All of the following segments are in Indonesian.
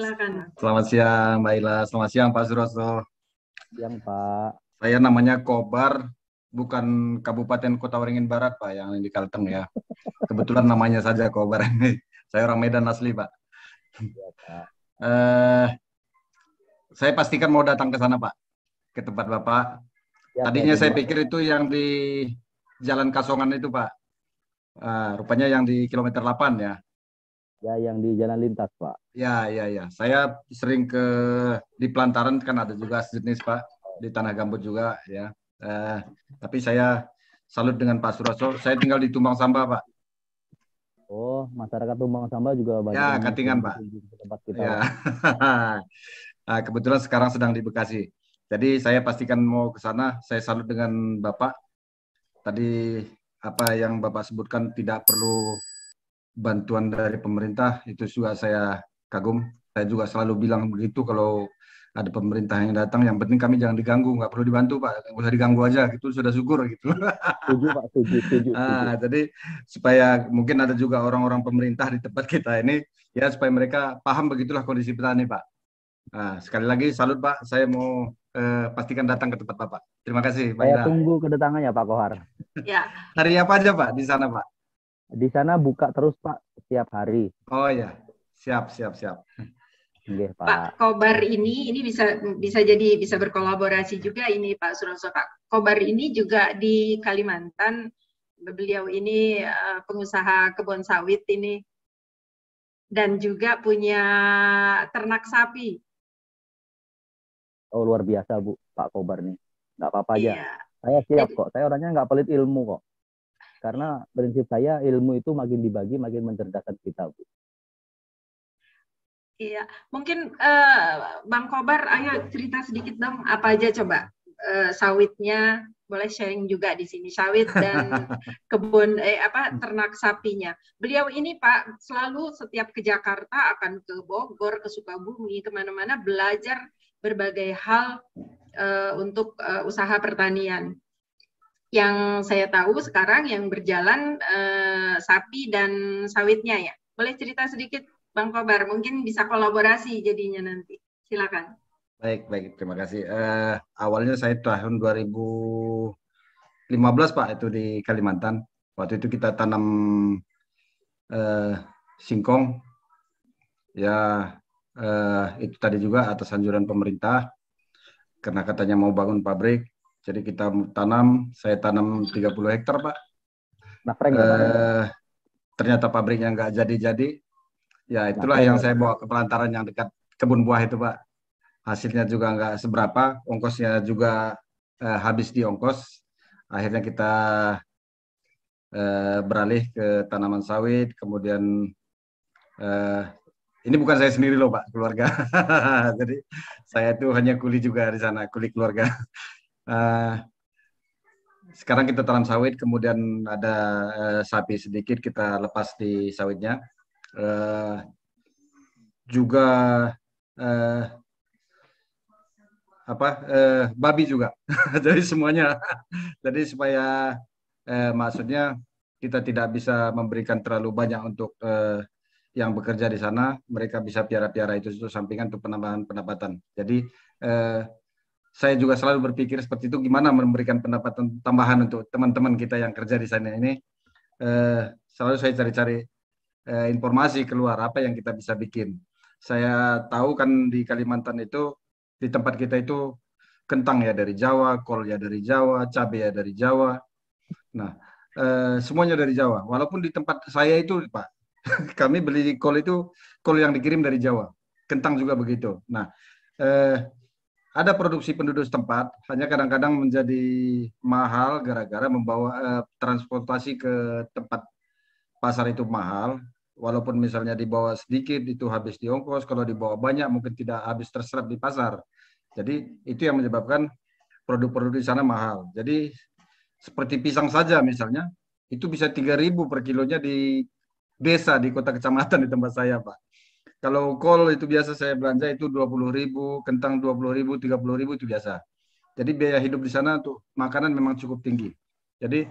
Silakan. Selamat siang, Mbak Ila. Selamat siang, Pak Suroso. Siang, Pak. Saya namanya Kobar, bukan Kabupaten Kota Waringin Barat, Pak, yang di Kalteng ya. Kebetulan namanya saja Kobar ini. Saya orang Medan asli, Pak. Ya, Pak. Saya pastikan mau datang ke sana, Pak, ke tempat Bapak. Ya, Tadinya saya tunggu. pikir itu yang di Jalan Kasongan itu, Pak. Rupanya yang di kilometer 8 ya. Ya, yang di jalan lintas, Pak. Ya. Saya sering di Pelantaran kan ada juga sejenis, Pak, di Tanah Gambut juga ya. Tapi saya salut dengan Pak Suroso. Saya tinggal di Tumbang Samba, Pak. Oh, masyarakat Tumbang Samba juga banyak Ya, yang Katingan, Pak. berkunjung ke tempat kita, Ya. Pak. Kebetulan sekarang sedang di Bekasi. Jadi saya pastikan mau ke sana. Saya salut dengan Bapak. Tadi apa yang Bapak sebutkan tidak perlu bantuan dari pemerintah, itu juga saya kagum. Saya juga selalu bilang begitu kalau ada pemerintah yang datang, yang penting kami jangan diganggu, nggak perlu dibantu, Pak, nggak usah diganggu aja, gitu sudah syukur gitu. Setuju, Pak. Setuju. Jadi supaya mungkin ada juga orang-orang pemerintah di tempat kita ini, ya supaya mereka paham begitulah kondisi petani, Pak. Sekali lagi salut, Pak. Saya mau pastikan datang ke tempat Bapak. Terima kasih, Pak Saya Ida. tunggu kedatangannya, Pak Kohar. Ya. Hari apa aja, Pak, di sana, Pak? Di sana buka terus, Pak, setiap hari. Oh ya, siap. Nggih, Pak Pak. Kobar ini bisa jadi bisa berkolaborasi juga ini Pak Suroso. Pak Kobar ini juga di Kalimantan. Beliau ini pengusaha kebun sawit ini dan juga punya ternak sapi. Oh, luar biasa, Bu, Pak Kobar nih. Nggak apa-apa aja. Iya. Saya siap kok. Saya orangnya nggak pelit ilmu kok. Karena prinsip saya ilmu itu makin dibagi, makin mencerdaskan kita, Bu. Iya, mungkin Bang Kobar, ayo cerita sedikit dong, apa aja coba sawitnya, boleh sharing juga di sini sawit dan kebun ternak sapinya. Beliau ini Pak selalu setiap ke Jakarta akan ke Bogor, ke Sukabumi, kemana-mana belajar berbagai hal untuk usaha pertanian. Yang saya tahu sekarang yang berjalan sapi dan sawitnya ya. Boleh cerita sedikit Bang Kobar, mungkin bisa kolaborasi jadinya nanti. Silakan. Baik, terima kasih. Awalnya saya tahun 2015, Pak, itu di Kalimantan. Waktu itu kita tanam singkong. Ya, itu tadi juga atas anjuran pemerintah. Karena katanya mau bangun pabrik. Jadi kita saya tanam 30 hektar, Pak. Nafreng ya, Pak? Ternyata pabriknya nggak jadi-jadi. Ya, itulah yang saya bawa ke Pelantaran yang dekat kebun buah itu, Pak. Hasilnya juga nggak seberapa, ongkosnya juga habis di ongkos. Akhirnya kita beralih ke tanaman sawit, kemudian ini bukan saya sendiri loh, Pak, keluarga. Jadi saya itu hanya kuli juga di sana, kuli keluarga. Sekarang kita tanam sawit, kemudian ada sapi sedikit kita lepas di sawitnya. Juga babi juga. Jadi semuanya. Jadi supaya maksudnya kita tidak bisa memberikan terlalu banyak untuk yang bekerja di sana, mereka bisa piara-piara itu sampingan untuk penambahan pendapatan. Jadi saya juga selalu berpikir seperti itu, gimana memberikan pendapatan tambahan untuk teman-teman kita yang kerja di sana ini. Selalu saya cari-cari informasi keluar apa yang kita bisa bikin. Saya tahu kan di Kalimantan itu, di tempat kita itu kentang ya dari Jawa, kol ya dari Jawa, cabai ya dari Jawa. Nah, semuanya dari Jawa. Walaupun di tempat saya itu, Pak, kami beli kol itu kol yang dikirim dari Jawa. Kentang juga begitu. Nah, ada produksi penduduk setempat, hanya kadang-kadang menjadi mahal gara-gara membawa transportasi ke tempat pasar itu mahal. Walaupun misalnya dibawa sedikit itu habis di ongkos, kalau dibawa banyak mungkin tidak habis terserap di pasar. Jadi itu yang menyebabkan produk-produk di sana mahal. Jadi seperti pisang saja misalnya, itu bisa 3.000 per kilonya di desa, di kota kecamatan di tempat saya, Pak. Kalau kol itu biasa saya belanja itu 20.000, kentang 20.000, 30.000 itu biasa. Jadi biaya hidup di sana untuk makanan memang cukup tinggi. Jadi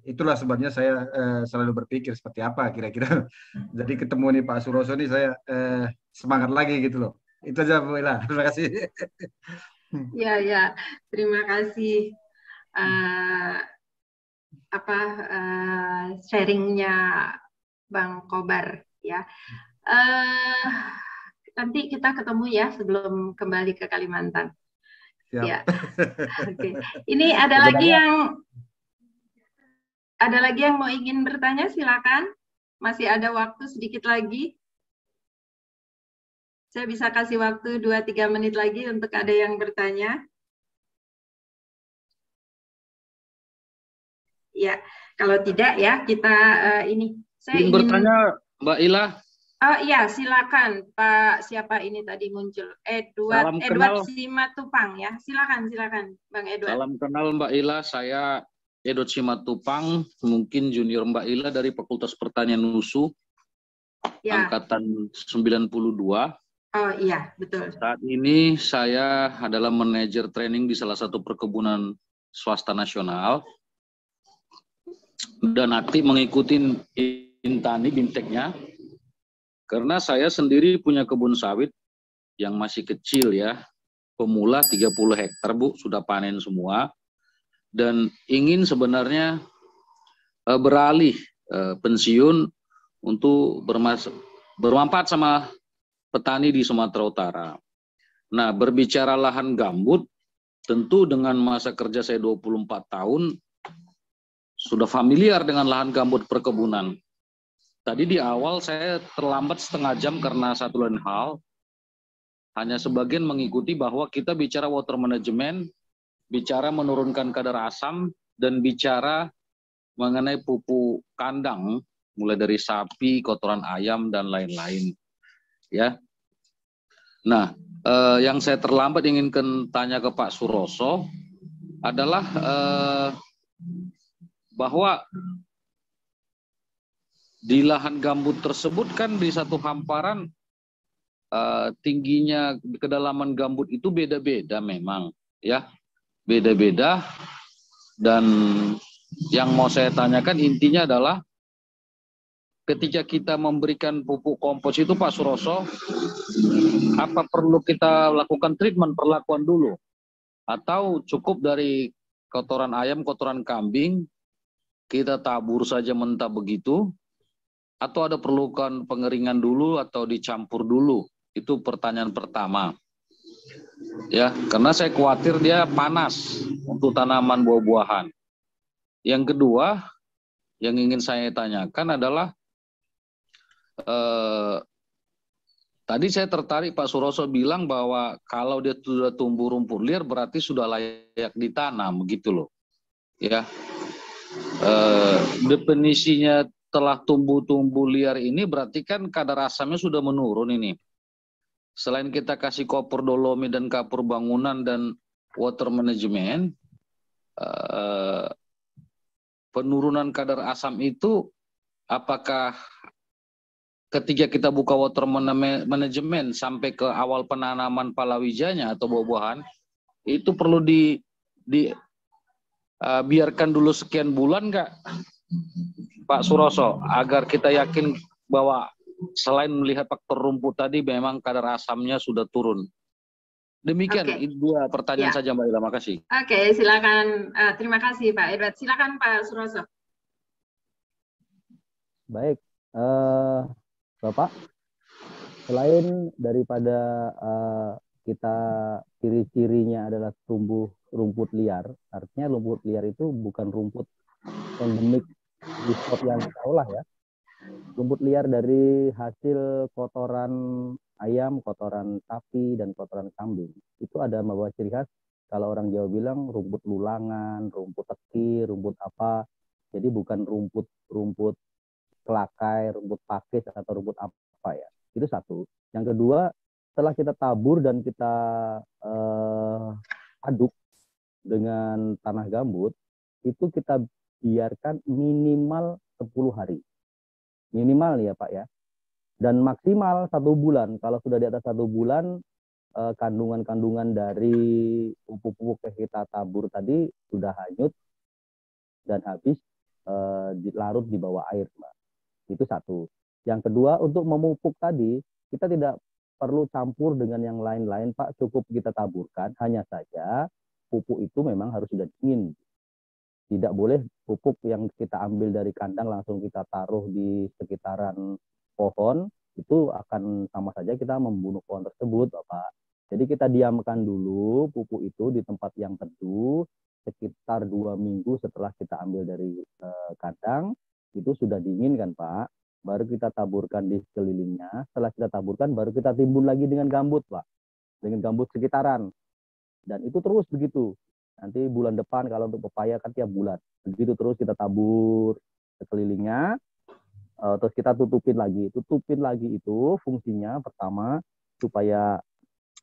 itulah sebabnya saya selalu berpikir seperti apa kira-kira. Jadi ketemu nih Pak Suroso nih, saya semangat lagi gitu loh. Itu aja Bu Ila. Terima kasih. Ya, ya. Terima kasih sharingnya Bang Kobar ya. Eh, Nanti kita ketemu ya sebelum kembali ke Kalimantan. Siap. Ya. Oke. Ini ada lagi yang mau ingin bertanya, silakan. Masih ada waktu sedikit lagi. Saya bisa kasih waktu 2-3 menit lagi untuk ada yang bertanya. Ya, kalau tidak ya kita ini. Saya ingin bertanya, Mbak Ila. Oh iya, silakan Pak. Siapa ini tadi muncul? Edward Simatupang ya. Silakan Bang Edward. Salam kenal Mbak Ila. Saya Edward Simatupang, mungkin junior Mbak Ila dari Fakultas Pertanian UNSU, ya. Angkatan 92. Oh iya, betul. Saat ini saya adalah manajer training di salah satu perkebunan swasta nasional dan aktif mengikuti Intani Binteknya. Karena saya sendiri punya kebun sawit yang masih kecil ya, pemula 30 hektar Bu, sudah panen semua. Dan ingin sebenarnya beralih pensiun untuk bermanfaat sama petani di Sumatera Utara. Nah, berbicara lahan gambut, tentu dengan masa kerja saya 24 tahun, sudah familiar dengan lahan gambut perkebunan. Tadi di awal saya terlambat setengah jam karena satu lain hal. Hanya sebagian mengikuti bahwa kita bicara water management, bicara menurunkan kadar asam, dan bicara mengenai pupuk kandang, mulai dari sapi, kotoran ayam, dan lain-lain. Ya. Nah, yang saya terlambat ingin tanya ke Pak Suroso adalah bahwa di lahan gambut tersebut kan di satu hamparan tingginya kedalaman gambut itu beda-beda memang ya, beda-beda. Dan yang mau saya tanyakan intinya adalah ketika kita memberikan pupuk kompos itu Pak Suroso, apa perlu kita lakukan treatment perlakuan dulu atau cukup dari kotoran ayam, kotoran kambing kita tabur saja mentah begitu? Atau ada perlukan pengeringan dulu atau dicampur dulu? Itu pertanyaan pertama. Ya, karena saya khawatir dia panas untuk tanaman buah-buahan. Yang kedua, yang ingin saya tanyakan adalah tadi saya tertarik Pak Suroso bilang bahwa kalau dia sudah tumbuh rumput liar berarti sudah layak ditanam, begitu loh. Ya, definisinya telah tumbuh liar ini berarti kan kadar asamnya sudah menurun ini. Selain kita kasih kopur dolomit dan kapur bangunan dan water management, penurunan kadar asam itu apakah ketika kita buka water management sampai ke awal penanaman palawijanya atau buah-buahan, itu perlu biarkan dulu sekian bulan nggak Pak Suroso, agar kita yakin bahwa selain melihat faktor rumput tadi memang kadar asamnya sudah turun. Demikian, itu dua pertanyaan saja Mbak Ila, makasih. Oke, silakan. Terima kasih Pak Edward. Silakan Pak Suroso. Baik, Bapak, selain daripada kita ciri-cirinya adalah tumbuh rumput liar, artinya rumput liar itu bukan rumput endemik di spot yang kita olah ya. Rumput liar dari hasil kotoran ayam, kotoran sapi, dan kotoran kambing. Itu ada membawa ciri khas, kalau orang Jawa bilang rumput lulangan, rumput teki, rumput apa. Jadi bukan rumput kelakai, rumput pakis, atau rumput apa ya. Itu satu. Yang kedua, setelah kita tabur dan kita aduk dengan tanah gambut, itu kita biarkan minimal 10 hari. Minimal ya Pak ya. Dan maksimal 1 bulan. Kalau sudah di atas 1 bulan, kandungan-kandungan dari pupuk-pupuk yang kita tabur tadi sudah hanyut dan habis larut di bawah air, Mbak. Itu satu. Yang kedua, untuk memupuk tadi, kita tidak perlu campur dengan yang lain-lain, Pak. Cukup kita taburkan. Hanya saja pupuk itu memang harus sudah dingin. Tidak boleh pupuk yang kita ambil dari kandang langsung kita taruh di sekitaran pohon, itu akan sama saja kita membunuh pohon tersebut, Bapak. Jadi kita diamkan dulu pupuk itu di tempat yang teduh, sekitar 2 minggu setelah kita ambil dari kandang, itu sudah dingin kan, Pak. Baru kita taburkan di sekelilingnya. Setelah kita taburkan, baru kita timbun lagi dengan gambut, Pak. Dengan gambut sekitaran. Dan itu terus begitu. Nanti bulan depan kalau untuk pepaya kan tiap bulan. Begitu terus kita tabur sekelilingnya. Terus kita tutupin lagi. Tutupin lagi itu fungsinya pertama supaya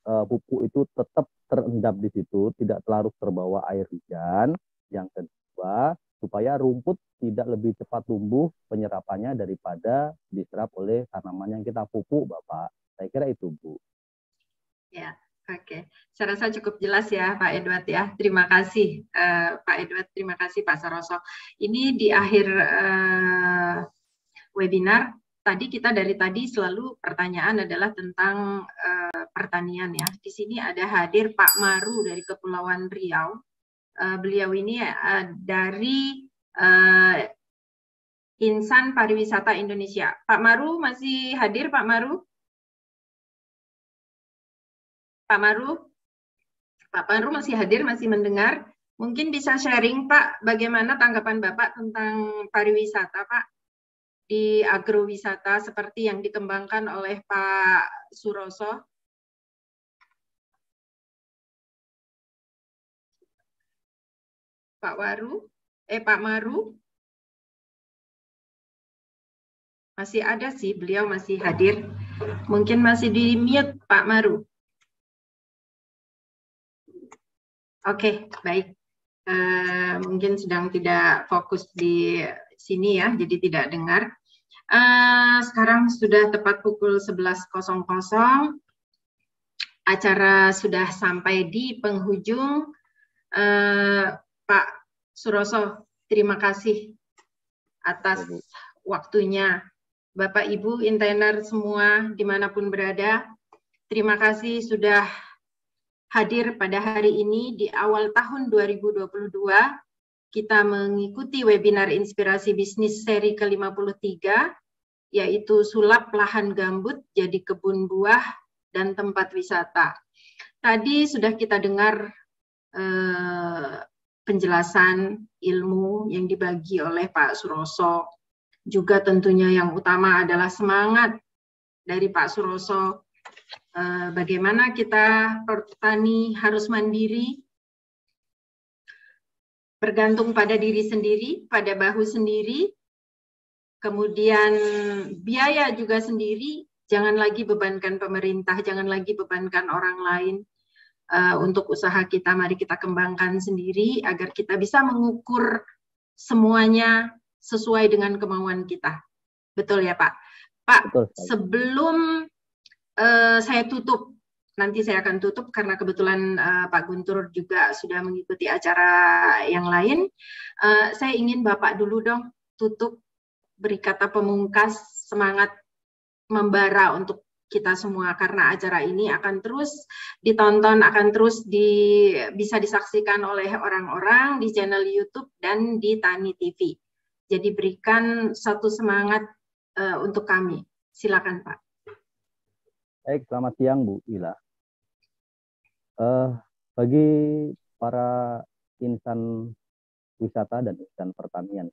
pupuk itu tetap terendap di situ, tidak larut terbawa air hujan. Yang kedua, supaya rumput tidak lebih cepat tumbuh penyerapannya daripada diserap oleh tanaman yang kita pupuk, Bapak. Saya kira itu, Bu. Ya, oke. Saya rasa cukup jelas ya, Pak Edward ya. Terima kasih, Pak Edward. Terima kasih, Pak Saroso. Ini di akhir webinar, tadi kita dari tadi selalu pertanyaan adalah tentang pertanian ya. Di sini ada hadir Pak Maru dari Kepulauan Riau. Beliau ini dari Insan Pariwisata Indonesia. Pak Maru masih hadir, Pak Maru? Pak Maru? Pak Maru masih hadir, masih mendengar. Mungkin bisa sharing, Pak, bagaimana tanggapan Bapak tentang pariwisata, Pak, di agrowisata seperti yang dikembangkan oleh Pak Suroso? Pak Maru? Masih ada sih, beliau masih hadir. Mungkin masih di mute, Pak Maru. Oke, baik. Mungkin sedang tidak fokus di sini ya, jadi tidak dengar. Sekarang sudah tepat pukul 11.00. Acara sudah sampai di penghujung. Pak Suroso, terima kasih atas waktunya. Bapak, Ibu, Intener semua dimanapun berada, terima kasih sudah hadir pada hari ini di awal tahun 2022. Kita mengikuti webinar Inspirasi Bisnis seri ke-53, yaitu sulap lahan gambut jadi kebun buah dan tempat wisata. Tadi sudah kita dengar penjelasan ilmu yang dibagi oleh Pak Suroso. Juga tentunya yang utama adalah semangat dari Pak Suroso. Bagaimana kita petani harus mandiri, bergantung pada diri sendiri, pada bahu sendiri, kemudian biaya juga sendiri, jangan lagi bebankan pemerintah, jangan lagi bebankan orang lain. Untuk usaha kita, mari kita kembangkan sendiri agar kita bisa mengukur semuanya sesuai dengan kemauan kita. Betul ya, Pak? Pak, betul, sebelum saya tutup, nanti saya akan tutup karena kebetulan Pak Guntur juga sudah mengikuti acara yang lain. Saya ingin Bapak dulu dong tutup, beri kata pemungkas, semangat membara untuk kita semua, karena acara ini akan terus ditonton, akan terus bisa disaksikan oleh orang-orang di channel YouTube dan di Tani TV. Jadi berikan satu semangat untuk kami. Silakan, Pak. Baik, selamat siang Bu Ila. Bagi para insan wisata dan insan pertanian,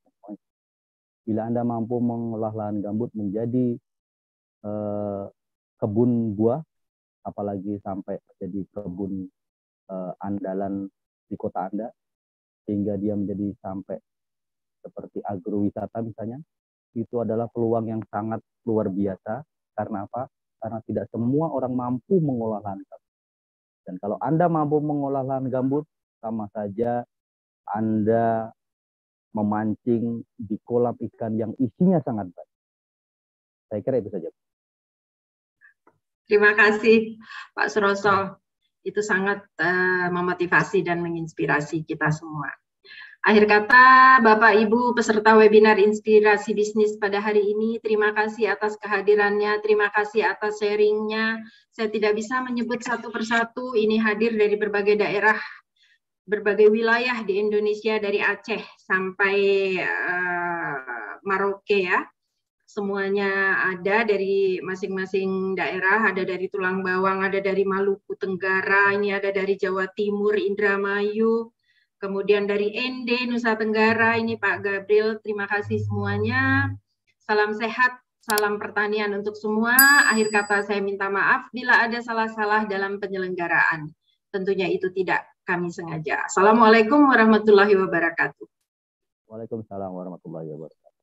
bila Anda mampu mengolah lahan gambut menjadi kebun buah, apalagi sampai jadi kebun andalan di kota Anda, sehingga dia menjadi sampai seperti agrowisata misalnya, itu adalah peluang yang sangat luar biasa. Karena apa? Karena tidak semua orang mampu mengolah lahan gambut. Dan kalau Anda mampu mengolah lahan gambut, sama saja Anda memancing di kolam ikan yang isinya sangat baik. Saya kira itu saja. Terima kasih Pak Suroso. Itu sangat memotivasi dan menginspirasi kita semua. Akhir kata, Bapak Ibu peserta webinar Inspirasi Bisnis pada hari ini, terima kasih atas kehadirannya, terima kasih atas sharingnya. Saya tidak bisa menyebut satu persatu, ini hadir dari berbagai daerah, berbagai wilayah di Indonesia, dari Aceh sampai Merauke ya. Semuanya ada dari masing-masing daerah, ada dari Tulang Bawang, ada dari Maluku Tenggara, ini ada dari Jawa Timur, Indramayu, kemudian dari Ende, Nusa Tenggara, ini Pak Gabriel, terima kasih semuanya. Salam sehat, salam pertanian untuk semua. Akhir kata saya minta maaf bila ada salah-salah dalam penyelenggaraan. Tentunya itu tidak kami sengaja. Assalamualaikum warahmatullahi wabarakatuh. Waalaikumsalam warahmatullahi wabarakatuh.